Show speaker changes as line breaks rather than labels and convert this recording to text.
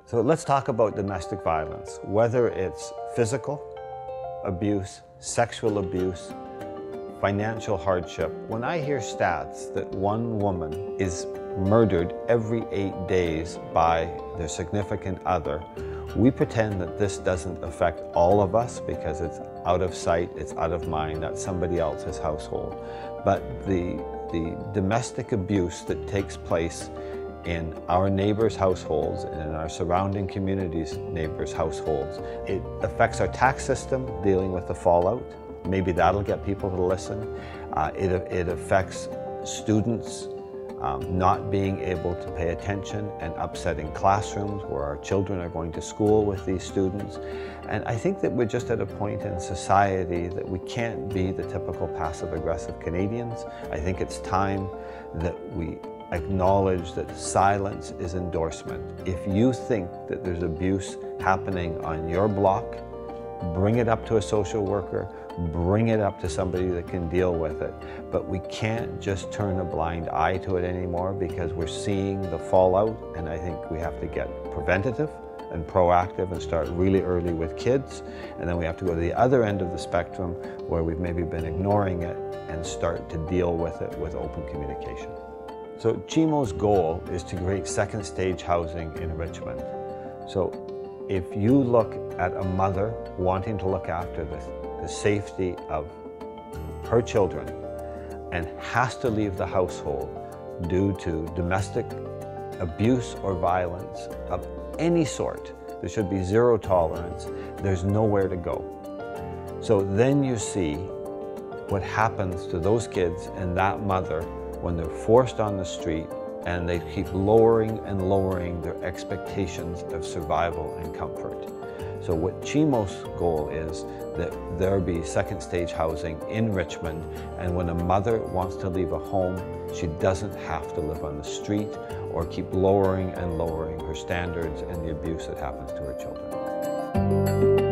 So let's talk about domestic violence, whether it's physical abuse, sexual abuse, financial hardship. When I hear stats that one woman is murdered every 8 days by their significant other, we pretend that this doesn't affect all of us because it's out of sight, it's out of mind, that's somebody else's household. But the domestic abuse that takes place in our neighbors' households and in our surrounding communities' neighbors' households, it affects our tax system, dealing with the fallout. Maybe that'll get people to listen. It affects students not being able to pay attention and upsetting classrooms where our children are going to school with these students. And I think that we're just at a point in society that we can't be the typical passive-aggressive Canadians. I think it's time that we acknowledge that silence is endorsement. If you think that there's abuse happening on your block, bring it up to a social worker, bring it up to somebody that can deal with it. But we can't just turn a blind eye to it anymore because we're seeing the fallout, and I think we have to get preventative and proactive and start really early with kids. And then we have to go to the other end of the spectrum where we've maybe been ignoring it and start to deal with it with open communication. So Chimo's goal is to create second stage housing in Richmond. So if you look at a mother wanting to look after the safety of her children and has to leave the household due to domestic abuse or violence of any sort, there should be zero tolerance. There's nowhere to go. So then you see what happens to those kids and that mother when they're forced on the street and they keep lowering and lowering their expectations of survival and comfort. So what Chimo's goal is that there be second stage housing in Richmond, and when a mother wants to leave a home, she doesn't have to live on the street or keep lowering and lowering her standards and the abuse that happens to her children.